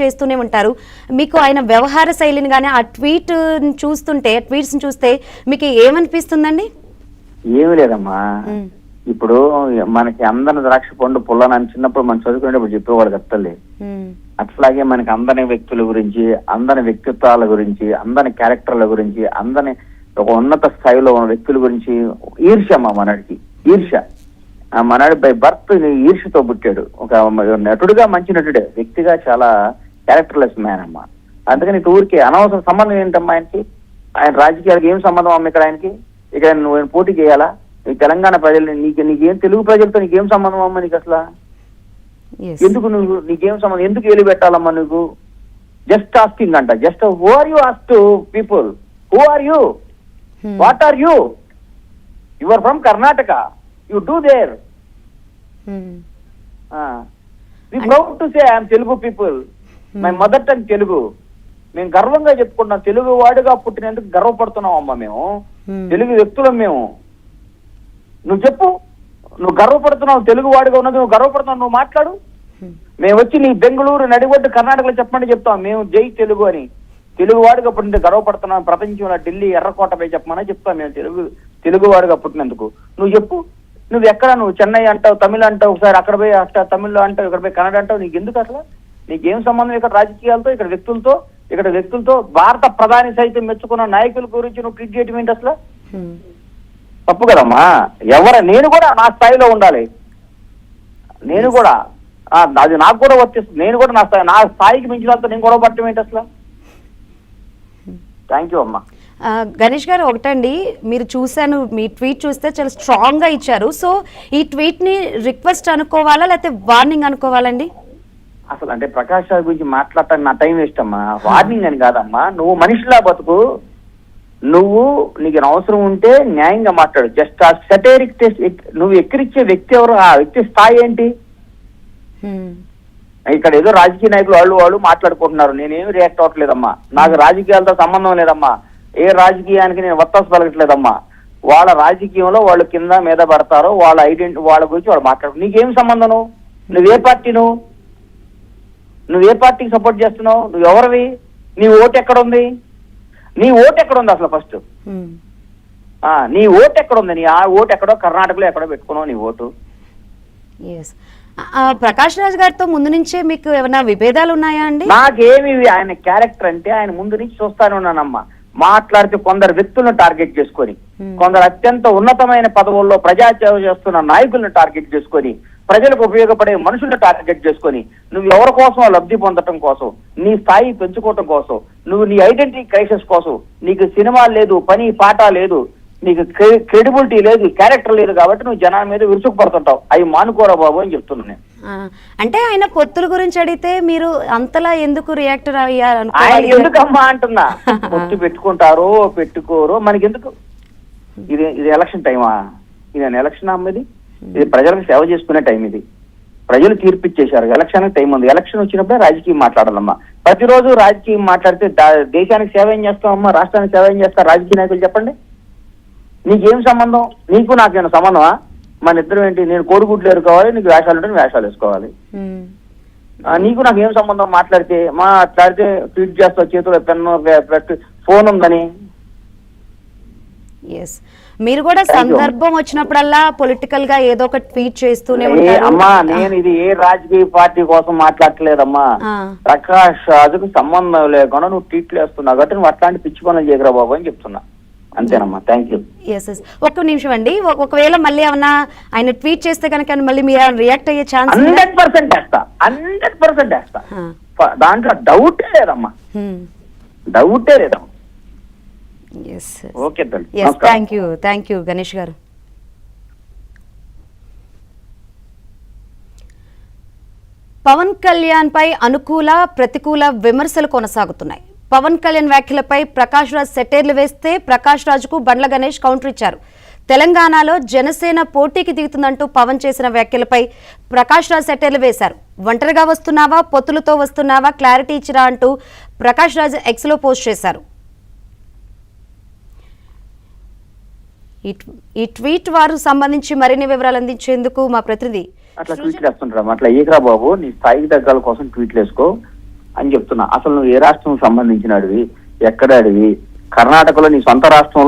చేస్తూనే ఉంటారు. మీకు ఆయన వ్యవహార శైలిని కానీ ఆ ట్వీట్స్ని చూస్తే మీకు ఏమనిపిస్తుందండి? ఏమి లేదమ్మా, ఇప్పుడు మనకి అందని ద్రాక్ష పండు పుల్లనని చిన్నప్పుడు మనం చదువుకునేటప్పుడు చెప్పేవాడు కత్తలే. అట్లాగే మనకి అందని వ్యక్తుల గురించి, అందని వ్యక్తిత్వాల గురించి, అందని క్యారెక్టర్ల గురించి, అందని ఒక ఉన్నత స్థాయిలో ఉన్న వ్యక్తుల గురించి ఈర్ష్య అమ్మా మనడికి. ఈర్ష్య మనడి బై బర్త్ ఈర్ష్యతో పుట్టాడు. ఒక నటుడుగా మంచి నటుడే, వ్యక్తిగా చాలా క్యారెక్టర్లెస్ మ్యాన్ అమ్మా. అందుకని ఊరికి అనవసర సంబంధం ఏంటమ్మా ఆయనకి? ఆయన రాజకీయాలకు ఏం సంబంధం అమ్మ ఇక్కడ ఆయనకి? ఇక్కడ నువ్వు పోటీ చేయాలా? ఈ తెలంగాణ ప్రజలు నీకేం తెలుగు ప్రజలతో నీకేం సంబంధం అమ్మా? నీకు అసలు ఎందుకు నీకేం సంబంధం? ఎందుకు ఏలు పెట్టాలమ్మా నువ్వు? జస్ట్ ఆస్కింగ్ అంట. Just who are you ask to people, who are you, what are you? You are from Karnataka, you do there. We proud to say I'm Telugu people, my mother tongue Telugu. మేము గర్వంగా చెప్పుకుంటున్నాం, తెలుగు వాడుగా పుట్టినందుకు గర్వపడుతున్నాం అమ్మా మేము, తెలుగు వ్యక్తులం మేము. నువ్వు చెప్పు, నువ్వు గర్వపడుతున్నావు, తెలుగు వాడుగా ఉన్నది నువ్వు గర్వపడుతున్నావు, నువ్వు మాట్లాడు. మేము వచ్చి నీ బెంగళూరు నడిగొడ్డు కర్ణాటకలో చెప్పమని చెప్తాం మేము జై తెలుగు అని. తెలుగు వాడుగా పుట్టిన గర్వపడుతున్నాం, ప్రపంచంలో ఢిల్లీ ఎర్రకోటపై చెప్పమని చెప్తాం మేము తెలుగు వాడుగా పుట్టినందుకు. నువ్వు చెప్పు, నువ్వు ఎక్కడ, నువ్వు చెన్నై అంటావు, తమిళ అంటావు, ఒకసారి అక్కడ పోయి అట్లా తమిళ్లో అంటావు, ఇక్కడ పోయి కన్నడ అంటావు. నీకు ఎందుకు అసలు? నీకేం సంబంధం ఇక్కడ రాజకీయాలతో, ఇక్కడ వ్యక్తులతో? భారత ప్రధాని సైతం మెచ్చుకున్న నాయకుల గురించి నువ్వు ట్వీట్ చేయటం ఏంటి అసలు? తప్పు కదమ్మా. నేను కూడా నా స్థాయిలో ఉండాలి, నేను కూడా అది నాకు కూడా వర్తిస్తుంది. నేను కూడా నా స్థాయికి మించిన వాళ్ళతో నేను గొడవ పడటం ఏంటి అసలు? థ్యాంక్ యూ అమ్మా. గణేష్ గారు, ఒకటండి, మీరు చూశాను, మీ ట్వీట్ చూస్తే చాలా స్ట్రాంగ్ గా ఇచ్చారు. సో ఈ ట్వీట్ ని రిక్వెస్ట్ అనుకోవాలా లేకపోతే వార్నింగ్ అనుకోవాలండి? అసలు అంటే ప్రకాష్ రాజ్ గురించి మాట్లాడటానికి నా టైం వేస్ట్ అమ్మా. వార్నింగ్ అని కాదమ్మా, నువ్వు మనిషిలా బతుకు, నీకు అవసరం ఉంటే న్యాయంగా మాట్లాడు. జస్ట్ ఆ సెటైరిక్ టెస్ట్. నువ్వు ఎక్కిరిచ్చే వ్యక్తి ఎవరు? ఆ వ్యక్తి స్థాయి ఏంటి? ఇక్కడ ఏదో రాజకీయ నాయకులు వాళ్ళు మాట్లాడుకుంటున్నారు, నేనేమి రియాక్ట్ అవ్వట్లేదమ్మా. నాకు రాజకీయాలతో సంబంధం లేదమ్మా, ఏ రాజకీయానికి నేను వత్తాసు పలకట్లేదమ్మా. వాళ్ళ రాజకీయంలో వాళ్ళు కింద మీద పడతారో వాళ్ళ వాళ్ళ గురించి వాళ్ళు మాట్లాడు. నీకేం సంబంధం? నువ్వే పార్టీకి సపోర్ట్ చేస్తున్నావు? నువ్వు ఎవరివి? నీ ఓటు ఎక్కడుంది? అసలు ఫస్ట్ నీ ఓటు ఎక్కడుంది? నీ ఆ ఓటు ఎక్కడో కర్ణాటకలో ఎక్కడో పెట్టుకున్నావు నీ ఓటు. ప్రకాష్ రాజ్ గారితో ముందు నుంచే మీకు ఏమైనా విభేదాలు ఉన్నాయా అండి? నాకేమి, ఆయన క్యారెక్టర్ అంటే ఆయన ముందు నుంచి చూస్తానే ఉన్నానమ్మా. మాట్లాడితే కొందరు వ్యక్తులను టార్గెట్ చేసుకొని, కొందరు అత్యంత ఉన్నతమైన పదవుల్లో ప్రజాసేవ చేస్తున్న నాయకులను టార్గెట్ చేసుకొని, ప్రజలకు ఉపయోగపడే మనుషులను టార్గెట్ చేసుకొని, నువ్వు ఎవరి కోసం లబ్ధి పొందటం కోసం, నీ స్థాయి పెంచుకోవటం కోసం, నువ్వు నీ ఐడెంటిటీ క్రైసిస్ కోసం, నీకు సినిమా లేదు, పని పాట లేదు, నీకు క్రెడిబిలిటీ లేదు, క్యారెక్టర్ లేదు కాబట్టి నువ్వు జనాల మీద విరుచుకుపడుతుంటావు. అవి మానుకోరా బాబు అని చెప్తున్నాను నేను. అంటే ఆయన పొత్తుల గురించి అడిగితే మీరు అంతలా ఎందుకు రియాక్ట్ అయ్యారు? ఆయన ఎందుకమ్మా అంటున్నా. పొత్తు పెట్టుకుంటారో పెట్టుకోరో మనకెందుకు? ఇది ఎలక్షన్ టైమా? ఇది ఎలక్షన్ అమ్మది? ఇది ప్రజలకు సేవ చేసుకునే టైం. ఇది ప్రజలు తీర్పిచ్చేశారు. ఎలక్షన్ టైం ఉంది. ఎలక్షన్ వచ్చినప్పుడే రాజకీయం మాట్లాడాలమ్మా. ప్రతిరోజు రాజకీయం మాట్లాడితే దేశానికి సేవ ఏం చేస్తామమ్మా? రాష్ట్రానికి సేవ ఏం చేస్తారు రాజకీయ నాయకులు? చెప్పండి, నీకేం సంబంధం? నీకు నాకేమైనా సంబంధమా? మన ఇద్దరు ఏంటి? నేను కోడిగుడ్లు ఎరుకోవాలి, నీకు వేషాలు ఉంటే వేషాలు వేసుకోవాలి. నీకు నాకేం సంబంధం? మాట్లాడితే ట్వీట్ చేస్తావు, చేతిలో పెన్ను ఫోన్ ఉందని. మీరు కూడా సందర్భం వచ్చినప్పుడల్లా పొలిటికల్ గా ఏదో ఒక ట్వీట్ చేస్తూనే అమ్మా. నేను ఇది ఏ రాజకీయ పార్టీ కోసం మాట్లాడలేదమ్మా. ప్రకాష్ రాజుకు సంబంధం లేకుండా నువ్వు ట్వీట్లు వేస్తున్నావు కాబట్టి నువ్వు అట్లాంటి పిచ్చి పనులు చేయగరా బాబు అని చెప్తున్నా. అంతేనమ్మా. Thank you. ఒక్క నిమిషం అండి. ఒకవేళ మళ్ళీ ఏమన్నా ఆయన ట్వీట్ చేస్తే కనుక మళ్ళీ మీరు రియాక్ట్ అయ్యే ఛాన్స్? 100% వేస్తా, 100% వేస్తా. దాంట్లో డౌటే లేదమ్మా, డౌటే లేదమ్మా. ఓకే, థ్యాంక్ యూ గణేష్ గారు. పవన్ కళ్యాణ్ పై అనుకూల ప్రతికూల విమర్శలు కొనసాగుతున్నాయి. పవన్ కళ్యాణ్ వ్యాఖ్యలపై ప్రకాష్ రాజ్ సెటైర్లు వేస్తే ప్రకాష్ రాజ్కు బండ్ల గణేష్ కౌంటర్ ఇచ్చారు. తెలంగాణలో జనసేన పోటీకి దిగుతుందంటూ పవన్ చేసిన వ్యాఖ్యలపై ప్రకాష్ రాజ్ సెటైర్లు వేశారు. ఒంటరిగా వస్తున్నావా, పొత్తులతో వస్తున్నావా, క్లారిటీ ఇచ్చిరా అంటూ ప్రకాష్ రాజ్ ఎక్స్లో పోస్ట్ చేశారు. ఈ ట్వీట్ వారు సంబంధించి మరిన్ని వివరాలు అందించేందుకు మా ప్రతినిధి అట్లా ట్వీట్లు వేస్తుంటారు. అట్లా ఏకరా బాబు, నీ స్థాయికి తగ్గాల కోసం ట్వీట్లు వేసుకో. అని చెప్తున్నా. అసలు నువ్వు ఏ రాష్ట్రం సంబంధించిన అడివి, ఎక్కడ అడివి? కర్ణాటకలో నీ సొంత రాష్ట్రంలో